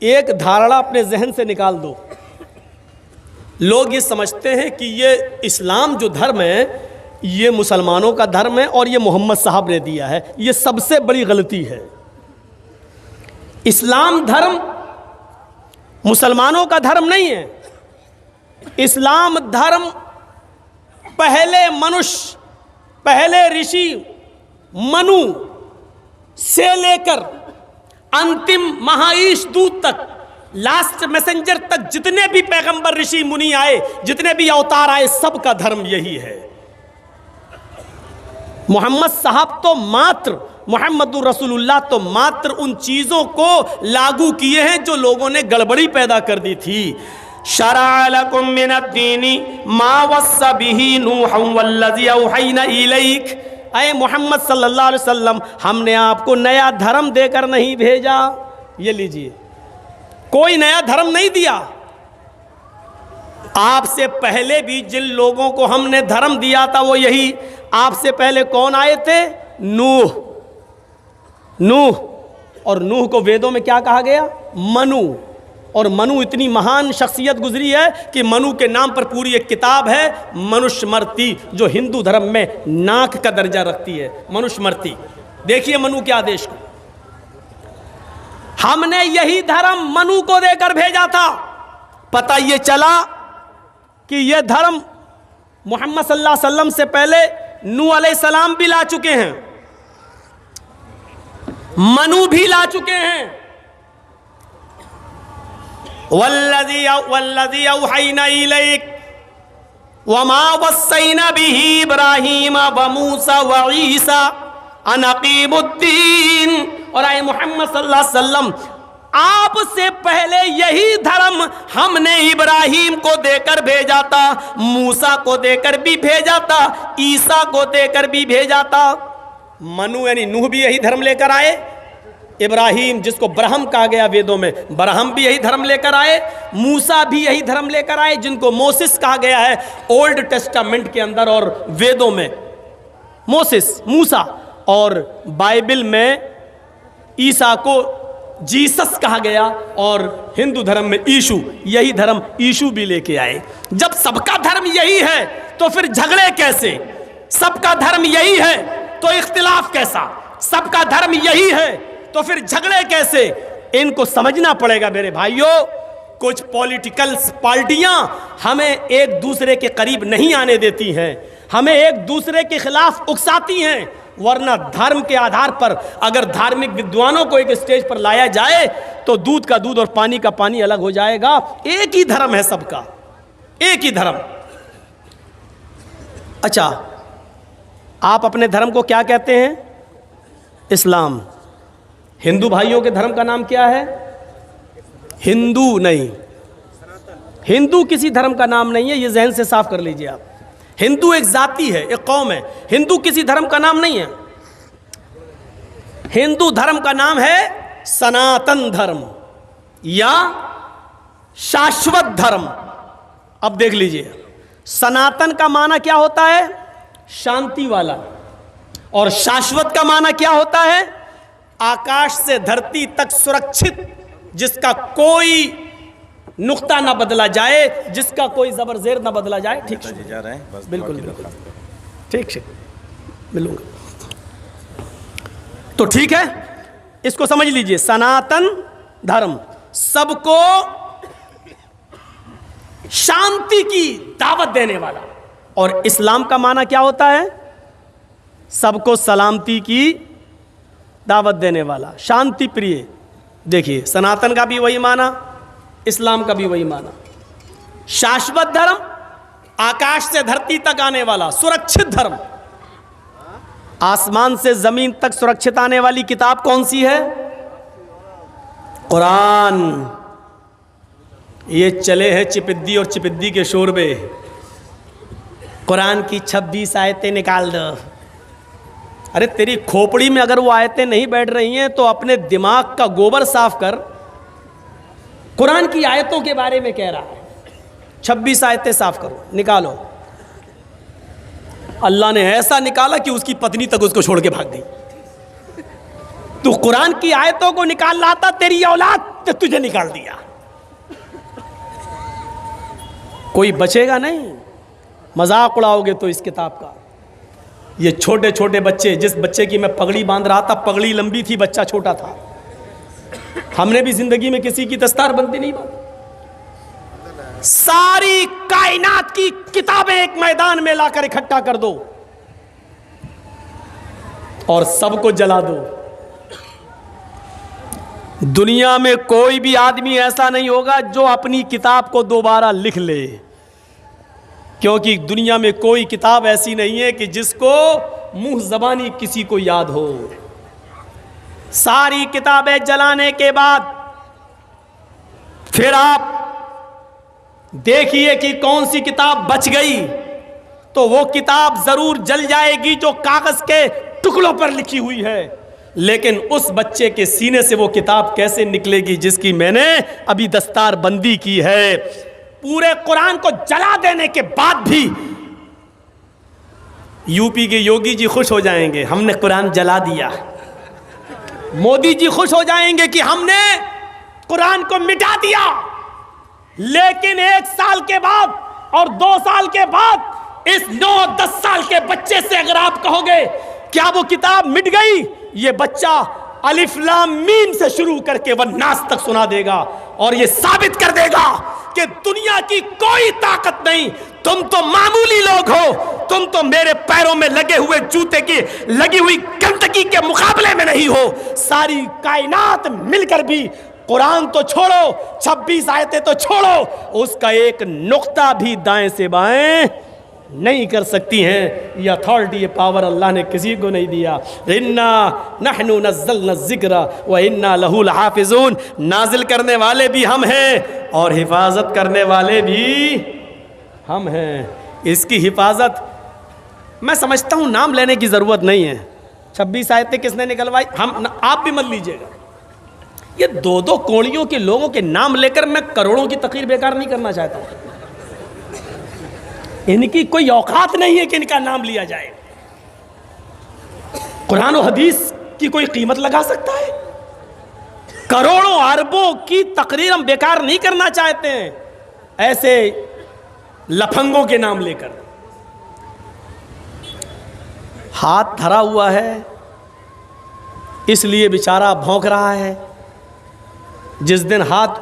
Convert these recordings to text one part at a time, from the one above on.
एक धारणा अपने जहन से निकाल दो। लोग ये समझते हैं कि ये इस्लाम जो धर्म है ये मुसलमानों का धर्म है और ये मोहम्मद साहब ने दिया है। ये सबसे बड़ी गलती है। इस्लाम धर्म मुसलमानों का धर्म नहीं है। इस्लाम धर्म पहले मनुष्य, पहले ऋषि मनु से लेकर अंतिम महाईश दूत तक, लास्ट मैसेंजर तक जितने भी पैगंबर ऋषि मुनि आए, जितने भी अवतार आए, सबका धर्म यही है। मोहम्मद साहब तो मात्र, मोहम्मदुर रसूलुल्लाह तो मात्र उन चीज़ों को लागू किए हैं जो लोगों ने गड़बड़ी पैदा कर दी थी। शरअ लकुम मिनद्दीनी मा वस्सा बिही नूहन वल्लज़ी औहैना इलैक। अय मोहम्मद सल्लल्लाहु अलैहि वसल्लम, हमने आपको नया धर्म देकर नहीं भेजा। ये लीजिए, कोई नया धर्म नहीं दिया। आपसे पहले भी जिन लोगों को हमने धर्म दिया था वो यही। आपसे पहले कौन आए थे? नूह। और नूह को वेदों में क्या कहा गया? मनु। और मनु इतनी महान शख्सियत गुजरी है कि मनु के नाम पर पूरी एक किताब है, मनुस्मृति, जो हिंदू धर्म में नाक का दर्जा रखती है। मनुस्मृति, देखिए मनु के आदेश को। हमने यही धर्म मनु को देकर भेजा था। पता ये चला कि यह धर्म मोहम्मद सल्लल्लाहु अलैहि वसल्लम से पहले नूह अलैहिस्सलाम भी ला चुके हैं, मनु भी ला चुके हैं। वल्लज़ी औहैना इलैक वमा वस्सैना बिही इब्राहीम व मूसा व ईसा अन अकीमुद्दीन। और आए मोहम्मद सल्लल्लाहु अलैहि वसल्लम, आपसे पहले यही धर्म हमने इब्राहीम को देकर भेजा था, मूसा को देकर भी भेजा था, ईसा को देकर भी भेजा था। मनु यानी नूह भी यही धर्म लेकर आए। इब्राहीम, जिसको ब्रह्म कहा गया वेदों में, ब्रह्म भी यही धर्म लेकर आए। मूसा भी यही धर्म लेकर आए, जिनको मोसेस कहा गया है ओल्ड टेस्टामेंट के अंदर और वेदों में। मोसेस, मूसा, और बाइबल में ईसा को जीसस कहा गया, और हिंदू धर्म में ईशु, यही धर्म ईशु भी लेके आए। जब सबका धर्म यही है तो फिर झगड़े कैसे? सबका धर्म यही है तो इख्तिलाफ कैसा? सबका धर्म यही है तो फिर झगड़े कैसे? इनको समझना पड़ेगा मेरे भाइयों। कुछ पॉलिटिकल पार्टियां हमें एक दूसरे के करीब नहीं आने देती हैं, हमें एक दूसरे के खिलाफ उकसाती हैं। वरना धर्म के आधार पर अगर धार्मिक विद्वानों को एक स्टेज पर लाया जाए तो दूध का दूध और पानी का पानी अलग हो जाएगा। एक ही धर्म है सबका, एक ही धर्म। अच्छा, आप अपने धर्म को क्या कहते हैं? इस्लाम। हिंदू भाइयों के धर्म का नाम क्या है? हिंदू नहीं, हिंदू किसी धर्म का नाम नहीं है। ये जहन से साफ कर लीजिए आप। हिंदू एक जाति है, एक कौम है। हिंदू किसी धर्म का नाम नहीं है। हिंदू धर्म का नाम है सनातन धर्म या शाश्वत धर्म। अब देख लीजिए, सनातन का माना क्या होता है? शांति वाला। और शाश्वत का माना क्या होता है? आकाश से धरती तक सुरक्षित, जिसका कोई नुक्ता ना बदला जाए, जिसका कोई जबर जेर ना बदला जाए। ठीक जा रहे हैं? बिल्कुल बिल्कुल, ठीक ठीक, मिलूंगा। तो ठीक है, इसको समझ लीजिए। सनातन धर्म सबको शांति की दावत देने वाला। और इस्लाम का माना क्या होता है? सबको सलामती की दावत देने वाला, शांति प्रिय। देखिए, सनातन का भी वही माना, इस्लाम का भी वही माना। शाश्वत धर्म, आकाश से धरती तक आने वाला सुरक्षित धर्म। आसमान से जमीन तक सुरक्षित आने वाली किताब कौन सी है? कुरान। ये चले हैं चिपिद्दी और चिपिद्दी के शोरबे। कुरान की 26 आयतें निकाल दो। अरे तेरी खोपड़ी में अगर वो आयतें नहीं बैठ रही हैं तो अपने दिमाग का गोबर साफ कर। कुरान की आयतों के बारे में कह रहा है, 26 आयतें साफ करो, निकालो। अल्लाह ने ऐसा निकाला कि उसकी पत्नी तक उसको छोड़ के भाग गई। तू कुरान की आयतों को निकाल लाता, तेरी औलाद ने तुझे निकाल दिया। कोई बचेगा नहीं। मजाक उड़ाओगे तो इस किताब का। ये छोटे छोटे बच्चे, जिस बच्चे की मैं पगड़ी बांध रहा था, पगड़ी लंबी थी, बच्चा छोटा था। हमने भी जिंदगी में किसी की दस्तार बंदी नहीं बांधी। सारी कायनात की किताबें एक मैदान में लाकर इकट्ठा कर दो और सबको जला दो। दुनिया में कोई भी आदमी ऐसा नहीं होगा जो अपनी किताब को दोबारा लिख ले, क्योंकि दुनिया में कोई किताब ऐसी नहीं है कि जिसको मुंह जबानी किसी को याद हो। सारी किताबें जलाने के बाद फिर आप देखिए कि कौन सी किताब बच गई, तो वो किताब जरूर जल जाएगी जो कागज के टुकड़ों पर लिखी हुई है। लेकिन उस बच्चे के सीने से वो किताब कैसे निकलेगी जिसकी मैंने अभी दस्तार बंदी की है। पूरे कुरान को जला देने के बाद भी यूपी के योगी जी खुश हो जाएंगे, हमने कुरान जला दिया। मोदी जी खुश हो जाएंगे कि हमने कुरान को मिटा दिया। लेकिन 1 साल के बाद और 2 साल के बाद इस 9-10 साल के बच्चे से अगर आप कहोगे क्या वो किताब मिट गई, ये बच्चा अलिफ लाम मीम से शुरू करके वन्नास तक सुना देगा और ये साबित कर देगा कि दुनिया की कोई ताकत नहीं। तुम तो मामूली लोग हो, तुम तो मेरे पैरों में लगे हुए जूते की लगी हुई गंदगी के मुकाबले में नहीं हो। सारी कायनात मिलकर भी कुरान तो छोड़ो, 26 आयतें तो छोड़ो, उसका एक नुक्ता भी दाएं से बाएं नहीं कर सकती हैं। ये अथॉरिटी, ये पावर अल्लाह ने किसी को नहीं दिया। इन्ना नहनु नज़्ज़लना ज़िक्रा व इन्ना लहू लहाफ़िज़ून, नाजिल करने वाले भी हम हैं और हिफाजत करने वाले भी हम हैं। इसकी हिफाजत मैं समझता हूँ नाम लेने की ज़रूरत नहीं है। 26 आयतें किसने निकलवाई, आप भी मत लीजिएगा। ये 2-2 कोड़ियों के लोगों के नाम लेकर मैं करोड़ों की तकरीर बेकार नहीं करना चाहता हूँ। इनकी कोई औकात नहीं है कि इनका नाम लिया जाए। कुरान और हदीस की कोई कीमत लगा सकता है? करोड़ों अरबों की तकरीर हम बेकार नहीं करना चाहते हैं ऐसे लफंगों के नाम लेकर। हाथ धरा हुआ है इसलिए बेचारा भौंक रहा है। जिस दिन हाथ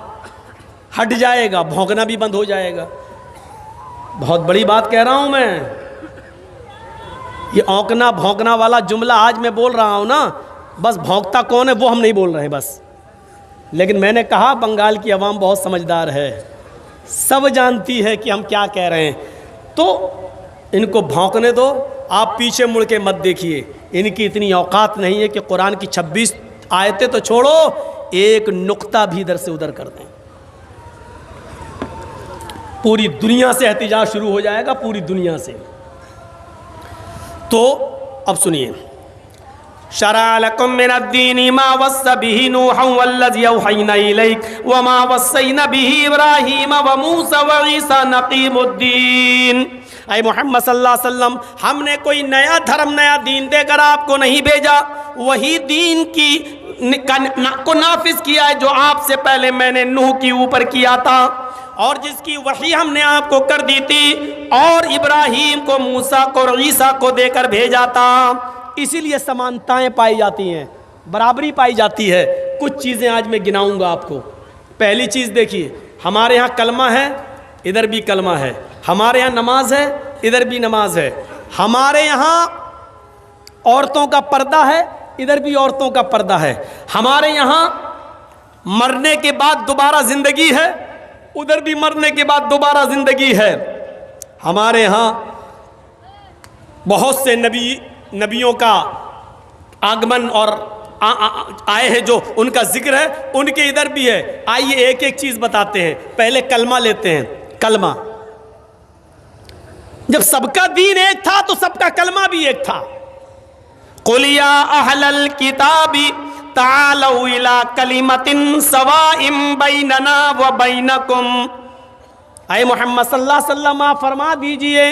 हट जाएगा भौंकना भी बंद हो जाएगा। बहुत बड़ी बात कह रहा हूं मैं। ये औंकना भौंकना वाला जुमला आज मैं बोल रहा हूं ना, बस भौंकता कौन है वो हम नहीं बोल रहे हैं बस। लेकिन मैंने कहा बंगाल की आवाम बहुत समझदार है, सब जानती है कि हम क्या कह रहे हैं, तो इनको भौंकने दो। आप पीछे मुड़ के मत देखिए। इनकी इतनी औकात नहीं है कि कुरान की 26 आयतें तो छोड़ो, एक नुक्ता भी इधर से उधर कर दें। पूरी दुनिया से एहतिजाज शुरू हो जाएगा, पूरी दुनिया से। तो अब सुनिए, शरअ लकुम मिनद्दीनि मा वस्सा बिही नूहन वल्लज़ी औहयना इलैक व मा वस्सैना बिही इब्राहीम व मूसा व ईसा अन अक़ीमुद्दीन। ऐ मोहम्मद सल्लल्लाहु अलैहि वसल्लम, हमने कोई नया धर्म नया दीन देकर आपको नहीं भेजा, वही दीन को नाफिज किया है जो आपसे पहले मैंने नूह के ऊपर किया था और जिसकी वही हमने आपको कर दी थी, और इब्राहीम को, मूसा को और ईसा को देकर भेजा था। इसीलिए समानताएं पाई जाती हैं, बराबरी पाई जाती है। कुछ चीज़ें आज मैं गिनाऊंगा आपको। पहली चीज़ देखिए, हमारे यहाँ कलमा है, इधर भी कलमा है। हमारे यहाँ नमाज है, इधर भी नमाज है। हमारे यहाँ औरतों का पर्दा है, इधर भी औरतों का पर्दा है। हमारे यहाँ मरने के बाद दोबारा ज़िंदगी है, उधर भी मरने के बाद दोबारा ज़िंदगी है। हमारे यहाँ बहुत से नबियों का आगमन और आए हैं जो उनका जिक्र है, उनके इधर भी है। आइए एक एक चीज़ बताते हैं। पहले कलमा लेते हैं। कलमा, जब सबका दीन एक था तो सबका कलमा भी एक था। कुल या अहलल किताबी तालौ इला कलिमतिन सवाइम बैनना व बैनकुम। ऐ मोहम्मद सल्लल्लाहु अलैहि वसल्लम, आप फरमा दीजिए,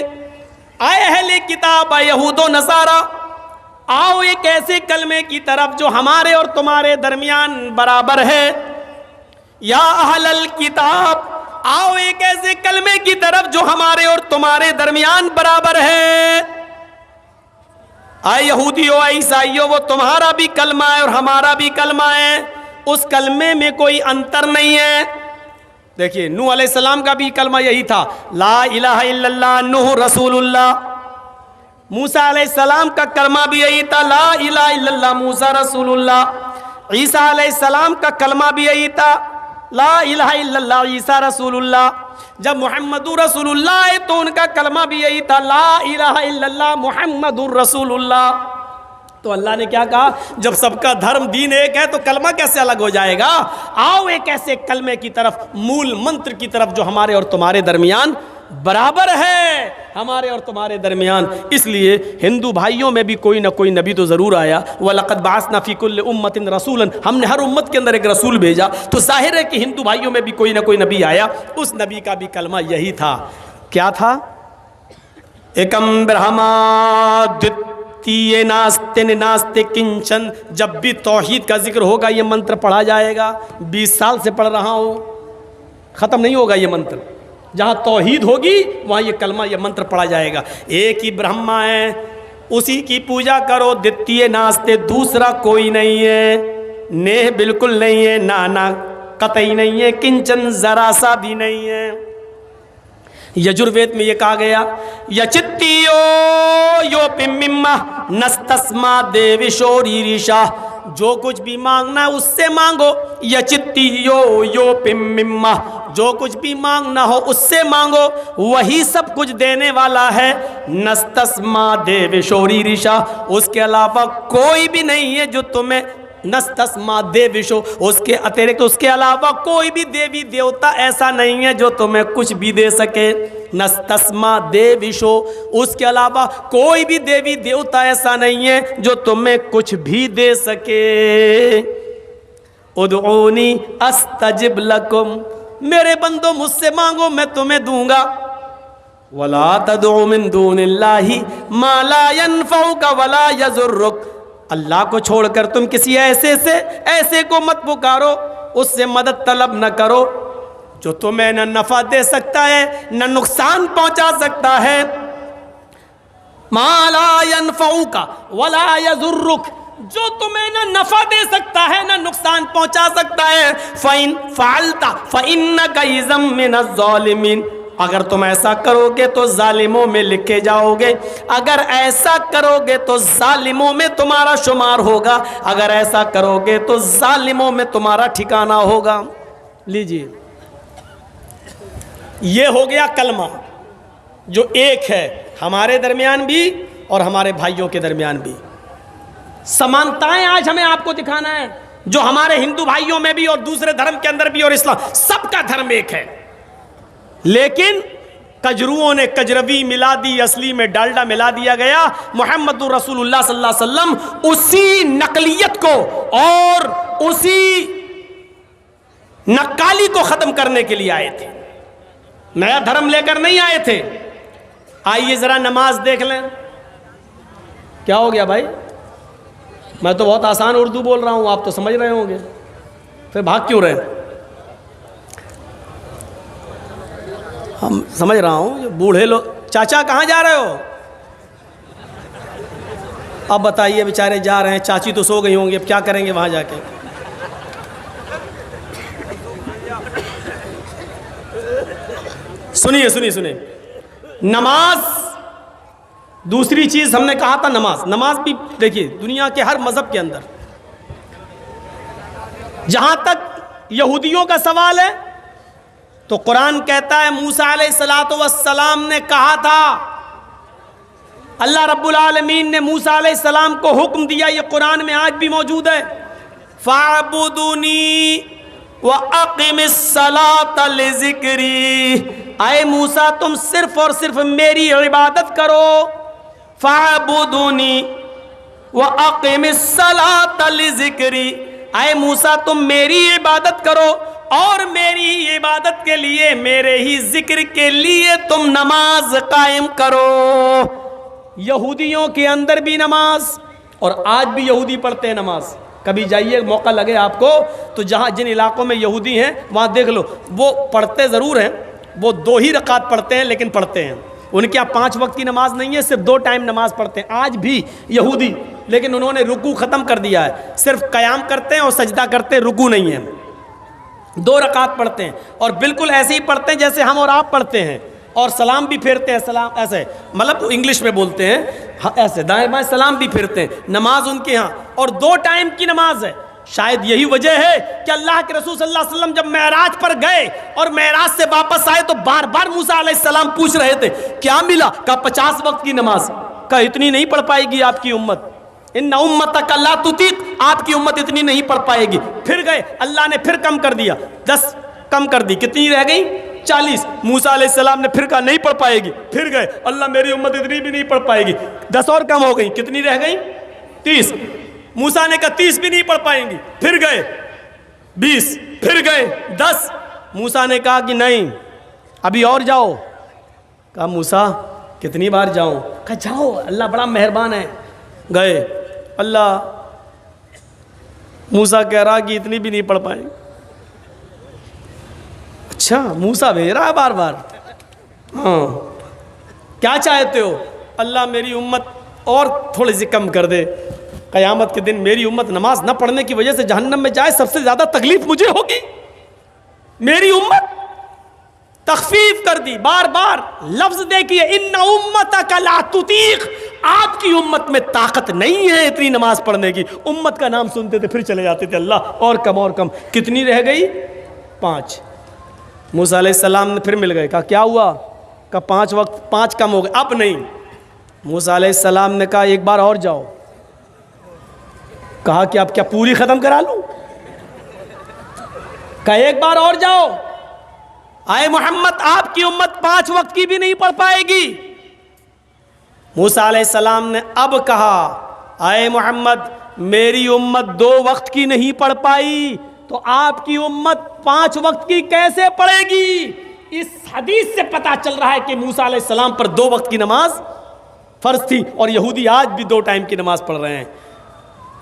ऐ अहले किताब, यहूदो नसारा, आओ एक ऐसे कलमे की तरफ जो हमारे और तुम्हारे दरमियान बराबर है। या अहलल किताब, आओ एक ऐसे कलमे की तरफ जो हमारे और तुम्हारे दरमियान बराबर है। आए यहूदियों, आए ईसाइयों, वो तुम्हारा भी कलमा है और हमारा भी कलमा है, उस कलमे में कोई अंतर नहीं है। देखिए नूह अलैहिस्सलाम का भी कलमा यही था, ला इलाहा इल्लल्लाह नूह रसूलुल्लाह। मूसा अलैहिस्सलाम का कलमा भी यही था, ला इलाहा इल्लल्लाह मूसा रसूलुल्लाह। ईसा अलैहिस्सलाम का कलमा भी यही था, ला इलाहा इल्लल्लाह ईसा रसूलुल्लाह। जब मुहम्मदुर रसूलुल्लाह है तो उनका कलमा भी यही था, ला इलाहा इल्लल्लाह मुहम्मदुर रसूलुल्लाह। तो अल्लाह ने क्या कहा, जब सबका धर्म दीन एक है तो कलमा कैसे अलग हो जाएगा। आओ एक ऐसे कलमे की तरफ, मूल मंत्र की तरफ जो हमारे और तुम्हारे दरमियान बराबर है, हमारे और तुम्हारे दरमियान। इसलिए हिंदू भाइयों में भी कोई ना कोई नबी तो ज़रूर आया। वलक़द बअसना फ़ी कुल्लि उम्मतिन रसूलन, हमने हर उम्मत के अंदर एक रसूल भेजा। तो जाहिर है कि हिंदू भाइयों में भी कोई ना कोई नबी आया, उस नबी का भी कलमा यही था। क्या था? एकम ब्रह्मा द्वितीय नास्ते नास्ते किंचन। जब भी तौहीद का जिक्र होगा ये मंत्र पढ़ा जाएगा। 20 साल से पढ़ रहा हूँ, ख़त्म नहीं होगा ये मंत्र। जहाँ तौहीद होगी वहाँ ये कलमा, ये मंत्र पढ़ा जाएगा। एक ही ब्रह्मा है, उसी की पूजा करो। द्वितीय नास्ते, दूसरा कोई नहीं है। नेह बिल्कुल नहीं है, नाना कतई नहीं है, किंचन जरा सा भी नहीं है। यजुर्वेद में ये कहा गया, यचित्तियो यो पिम्मिम्मा नस्तस्मा देविशोरीरिशा। जो कुछ भी मांगना है उससे मांगो। यचित्तियो यो पिम्मिम्मा, जो कुछ भी मांगना हो उससे मांगो, वही सब कुछ देने वाला है। नस्तस्मा देविशोरीरिशा, उसके अलावा कोई भी नहीं है जो तुम्हें, नस्तस्मा देविशो, उसके अतिरिक्त, उसके अलावा कोई भी देवी देवता ऐसा नहीं है जो तुम्हें कुछ भी दे सके। नस्तस्मा देविशो, उसके अलावा कोई भी देवी देवता ऐसा नहीं है जो तुम्हें कुछ भी दे सके। उदऊनी अस्तजिब लकुम, मेरे बंदो मुझसे मांगो मैं तुम्हें दूंगा। वला तदउ मिन दूनिल्लाहि मा ला यनफउका वला यजुर्रुक, अल्लाह को छोड़कर तुम किसी ऐसे को मत पुकारो, उससे मदद तलब न करो जो तुम्हें न नफा दे सकता है न नुकसान पहुंचा सकता है। मा ला यनफउका वला यजुर्रुक, जो तुम्हें न नफा दे सकता है न नुकसान पहुंचा सकता है। फ़इन फ़अलता फ़इन्नका इज़म मिनज़्ज़ालिमीन, अगर तुम ऐसा करोगे तो जालिमों में लिखे जाओगे। अगर ऐसा करोगे तो जालिमों में तुम्हारा शुमार होगा। अगर ऐसा करोगे तो जालिमों में तुम्हारा ठिकाना होगा। लीजिए, ये हो गया कलमा जो एक है, हमारे दरमियान भी और हमारे भाइयों के दरमियान भी। समानताएं आज हमें आपको दिखाना है, जो हमारे हिंदू भाइयों में भी और दूसरे धर्म के अंदर भी और इस्लाम, सबका धर्म एक है। लेकिन कजरुओं ने कजरवी मिला दी, असली में डालडा मिला दिया गया। मुहम्मदुर रसूलुल्लाह सल्लल्लाहु अलैहि वसल्लम उसी नकलियत को और उसी नक्काली को खत्म करने के लिए आए थे, नया धर्म लेकर नहीं आए थे। आइए जरा नमाज देख लें। क्या हो गया भाई? मैं तो बहुत आसान उर्दू बोल रहा हूं, आप तो समझ रहे होंगे, फिर भाग क्यों रहे? हम समझ रहा हूँ, बूढ़े लोग। चाचा कहाँ जा रहे हो? अब बताइए, बेचारे जा रहे हैं, चाची तो सो गई होंगी, अब क्या करेंगे वहाँ जाके? सुनिए सुनिए सुनिए, नमाज दूसरी चीज़ हमने कहा था। नमाज भी देखिए, दुनिया के हर मज़हब के अंदर, जहाँ तक यहूदियों का सवाल है तो कुरान कहता है मूसा अलैहिस्सलातु वस्सलाम ने कहा था, अल्लाह रब्बुल आलमीन ने मूसा अलैहिस्सलाम को हुक्म दिया, ये कुरान में आज भी मौजूद है, फ़अबुदूनी व अक़िमिस सलाता लिज़िक्री। आए मूसा, तुम सिर्फ और सिर्फ मेरी इबादत करो। फ़अबुदूनी व अक़िमिस सलाता लिज़िक्री। आए मूसा, तुम मेरी इबादत करो और मेरी इबादत के लिए, मेरे ही जिक्र के लिए तुम नमाज कायम करो। यहूदियों के अंदर भी नमाज और आज भी यहूदी पढ़ते हैं नमाज। कभी जाइए, मौका लगे आपको तो जहाँ जिन इलाकों में यहूदी हैं वहाँ देख लो, वो पढ़ते ज़रूर हैं, वो 2 ही रकात पढ़ते हैं लेकिन पढ़ते हैं। उनके यहाँ 5 वक्त की नमाज नहीं है, सिर्फ 2 टाइम नमाज पढ़ते हैं आज भी यहूदी। लेकिन उन्होंने रुकू ख़त्म कर दिया है, सिर्फ क़याम करते हैं और सजदा करते हैं, रुकू नहीं है। 2 रकात पढ़ते हैं और बिल्कुल ऐसे ही पढ़ते हैं जैसे हम और आप पढ़ते हैं, और सलाम भी फेरते हैं, सलाम ऐसे, मतलब इंग्लिश में बोलते हैं, हाँ ऐसे दाएं बाएं सलाम भी फेरते हैं। नमाज उनके यहाँ और 2 टाइम की नमाज है। शायद यही वजह है कि अल्लाह के रसूल सल्लल्लाहु अलैहि वसल्लम जब मेराज पर गए और मेराज से वापस आए तो बार बार मूसा अलैहिस्सलाम पूछ रहे थे क्या मिला? कहा 50 वक्त की नमाज। कहा इतनी नहीं पढ़ पाएगी आपकी उम्मत, इन्ना उम्मतक ला तुतीक, आपकी उम्मत इतनी नहीं पढ़ पाएगी। फिर गए, अल्लाह ने फिर कम कर दिया, 10 कम कर दी, कितनी रह गई? 40। मूसा अलैहिस्सलाम ने फिर कहा नहीं पढ़ पाएगी। फिर गए, अल्लाह मेरी उम्मत इतनी भी नहीं पढ़ पाएगी, 10 और कम हो गई, कितनी रह गई? 30। मूसा ने कहा 30 भी नहीं पढ़ पाएंगी। फिर गए 20, फिर गए 10। मूसा ने कहा कि नहीं अभी और जाओ। कहा मूसा कितनी बार जाऊं? कहा जाओ, अल्लाह बड़ा मेहरबान है। गए, अल्लाह, मूसा कह रहा कि इतनी भी नहीं पढ़ पाएंगे। अच्छा, मूसा भेज रहा है बार बार, हाँ क्या चाहते हो? अल्लाह मेरी उम्मत और थोड़ी सी कम कर दे, क़यामत के दिन मेरी उम्मत नमाज न पढ़ने की वजह से जहन्नम में जाए, सबसे ज़्यादा तकलीफ मुझे होगी। मेरी उम्मत तखफीफ कर दी, बार बार लफ्ज़ देखिए, इन्ना उम्मतक ला तुतीक, आपकी उम्मत में ताकत नहीं है इतनी नमाज पढ़ने की। उम्मत का नाम सुनते थे फिर चले जाते थे, अल्लाह और कम और कम। कितनी रह गई? 5। मूसा अलैहिस्सलाम ने फिर मिल गए, कहा क्या हुआ? कहा 5 वक्त, 5 कम हो गए, अब नहीं। मूसा अलैहिस्सलाम ने कहा एक बार और जाओ। कहा कि अब क्या पूरी ख़त्म करा लूँ? कहा एक बार और जाओ। आए मोहम्मद, आपकी उम्मत 5 वक्त की भी नहीं पढ़ पाएगी। मूसा अलैहिस्सलाम ने अब कहा, आए मोहम्मद, मेरी उम्मत 2 वक्त की नहीं पढ़ पाई तो आपकी उम्मत 5 वक्त की कैसे पढ़ेगी? इस हदीस से पता चल रहा है कि मूसा अलैहिस्सलाम पर 2 वक्त की नमाज फ़र्ज थी, और यहूदी आज भी 2 टाइम की नमाज पढ़ रहे हैं।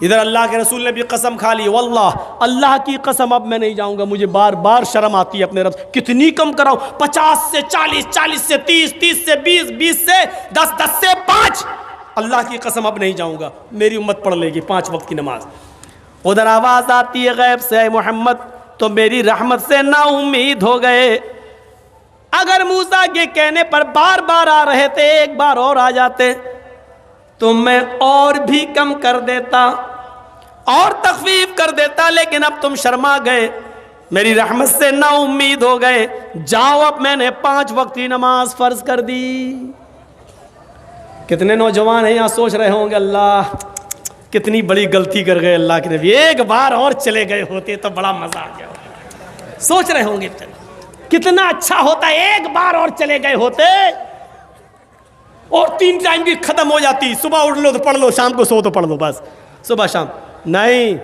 इधर अल्लाह के रसूल ने भी कसम खा ली, वल्लाह, अल्लाह की कसम अब मैं नहीं जाऊंगा, मुझे बार बार शर्म आती है अपने रब। कितनी कम कराऊं? 50 से 40, 40 से 30, 30 से 20, 20 से 10, 10 से 5। अल्लाह की कसम अब नहीं जाऊंगा, मेरी उम्मत पढ़ लेगी 5 वक्त की नमाज। उधर आवाज़ आती है गैब से, मोहम्मद तो मेरी रहमत से ना उम्मीद हो गए। अगर मूसा के कहने पर बार बार आ रहे थे, एक बार और आ जाते तो मैं और भी कम कर देता और तखफीफ कर देता, लेकिन अब तुम शर्मा गए, मेरी रहमत से ना उम्मीद हो गए। जाओ, अब मैंने 5 वक्त की नमाज फ़र्ज कर दी। कितने नौजवान हैं यहाँ सोच रहे होंगे, अल्लाह कितनी बड़ी गलती कर गए, अल्लाह के नबी एक बार और चले गए होते तो बड़ा मजा आ गया होता। सोच रहे होंगे कितना अच्छा होता, एक बार और चले गए होते और 3 टाइम की खत्म हो जाती। सुबह उठ लो तो पढ़ लो, शाम को सो तो पढ़ लो, बस सुबह शाम। नहीं,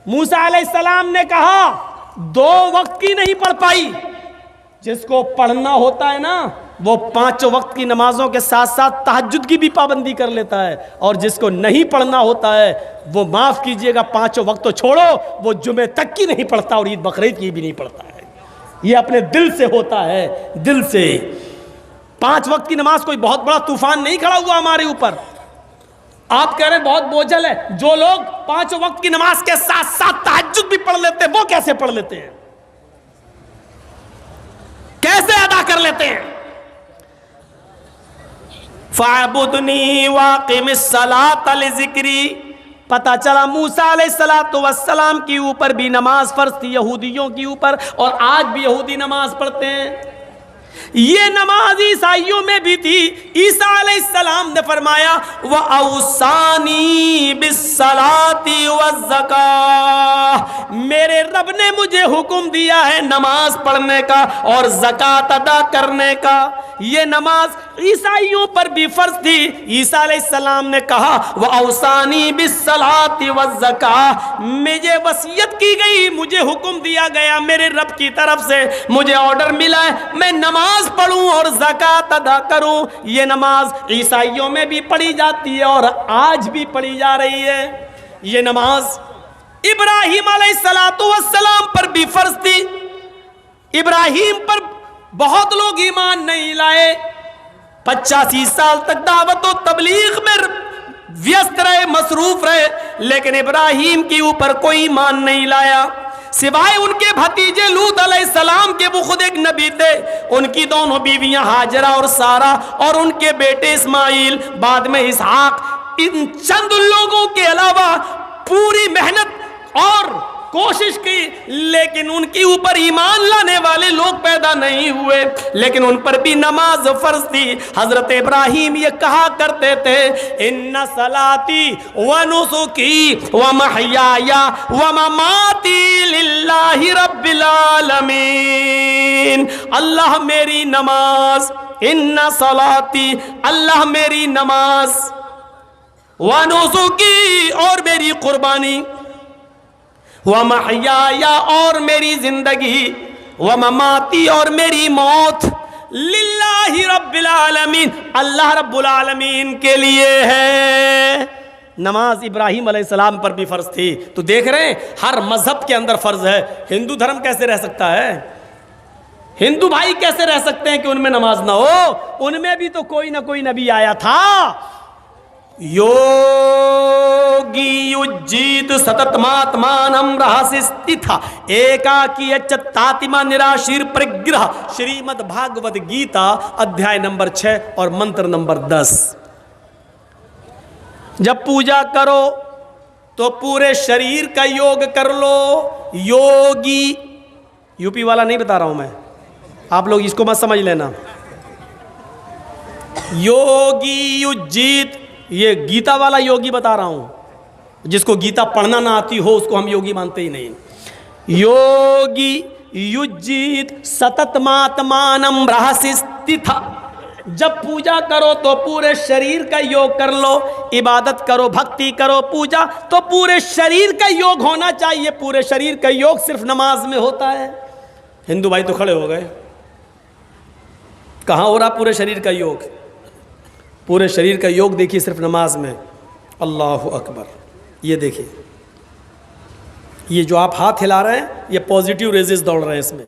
मूसा अलैहिस्सलाम ने कहा 2 वक्त की नहीं पढ़ पाई। जिसको पढ़ना होता है ना, वो 5 वक्त की नमाजों के साथ साथ तहज्जुद की भी पाबंदी कर लेता है, और जिसको नहीं पढ़ना होता है वो, माफ़ कीजिएगा, 5 वक्त तो छोड़ो, वो जुमे तक की नहीं पढ़ता और ईद बकरीद की भी नहीं पढ़ता है। ये अपने दिल से होता है, दिल से। 5 वक्त की नमाज कोई बहुत बड़ा तूफान नहीं खड़ा हुआ हमारे ऊपर। आप कह रहे हैं बहुत बोझल है। जो लोग 5 वक्त की नमाज के साथ साथ तहज्जुद भी पढ़ लेते हैं, वो कैसे पढ़ लेते हैं, कैसे अदा कर लेते हैं? फ़अबुदनी वाक़िमिस सलात लिज़िक्री। पता चला मूसा अलैहिस्सलातु वस्सलाम के ऊपर भी नमाज फ़र्ज थी, यहूदियों के ऊपर, और आज भी यहूदी नमाज पढ़ते हैं। ये नमाज ईसाइयों में भी थी। ईसा अलैहिस्सलाम ने फरमाया, व औसानी बिस्सलाती वज़्ज़कात, मेरे रब ने मुझे हुक्म दिया है नमाज पढ़ने का और ज़कात अदा करने का। ये नमाज ईसाइयों पर भी फर्ज थी। ईसा अलैहिस्सलाम ने कहा वह औसानी बिस्सलाति वज़्ज़काह, मुझे वसीयत की गई, मुझे हुक्म दिया गया मेरे रब की तरफ से, मुझे ऑर्डर मिला है मैं नमाज पढ़ूं और ज़कात अदा करूं। ये नमाज ईसाइयों में भी पढ़ी जाती है और आज भी पढ़ी जा रही है। ये नमाज इब्राहिम अलैहिस्सलातु वस्सलाम पर भी फर्ज थी। इब्राहिम पर बहुत लोग ईमान नहीं लाए, 85 साल तक दावत और तबलीग में व्यस्त रहे, मसरूफ रहे, लेकिन इब्राहिम के ऊपर कोई ईमान नहीं लाया सिवाय उनके भतीजे लूत अलैहिस्सलाम के। वो खुद एक नबी थे, उनकी दोनों बीवियां हाजरा और सारा और उनके बेटे इस्माइल, बाद में इसहाक। इन चंद लोगों के अलावा पूरी मेहनत और कोशिश की, लेकिन उनके ऊपर ईमान लाने वाले लोग पैदा नहीं हुए, लेकिन उन पर भी नमाज फर्ज थी। हजरत इब्राहिम ये कहा करते थे इन्ना सलाती व नुसुकी व महयाया व ममाती लिल्लाहि रब्बिल आलमीन। अल्लाह मेरी नमाज, इन्ना सलाती अल्लाह मेरी नमाज, व नुसुकी और मेरी कुर्बानी, व महयाया और मेरी जिंदगी, व ममाती और मेरी मौत, लिल्लाहि रब्बिल आलमीन अल्लाह रब्बुल आलमीन के लिए है। नमाज इब्राहिम अलैहिस्सलाम पर भी फर्ज थी। तो देख रहे हैं हर मजहब के अंदर फर्ज है। हिंदू धर्म कैसे रह सकता है? हिंदू भाई कैसे रह सकते हैं कि उनमें नमाज ना हो? उनमें भी तो कोई ना कोई नबी आया था। योगी युज्जीत सततमात्मानं रहस्यस्थिता एकाकी चत्तातिमा निराशीर परिग्रह। श्रीमद् भागवत गीता अध्याय नंबर 6 और मंत्र नंबर 10। जब पूजा करो तो पूरे शरीर का योग कर लो। योगी, यूपी वाला नहीं बता रहा हूं मैं, आप लोग इसको मत समझ लेना। योगी युज्जीत, ये गीता वाला योगी बता रहा हूं। जिसको गीता पढ़ना ना आती हो उसको हम योगी मानते ही नहीं। योगी युज्जीत सततमात्मानं रहस्यस्थिता। जब पूजा करो तो पूरे शरीर का योग कर लो। इबादत करो, भक्ति करो, पूजा तो पूरे शरीर का योग होना चाहिए। पूरे शरीर का योग सिर्फ नमाज में होता है। हिंदू भाई तो खड़े हो गए, कहाँ हो रहा पूरे शरीर का योग? पूरे शरीर का योग देखिए सिर्फ नमाज में। अल्लाहु अकबर। ये देखिए, ये जो आप हाथ हिला रहे हैं ये पॉजिटिव रेजेस दौड़ रहे हैं इसमें।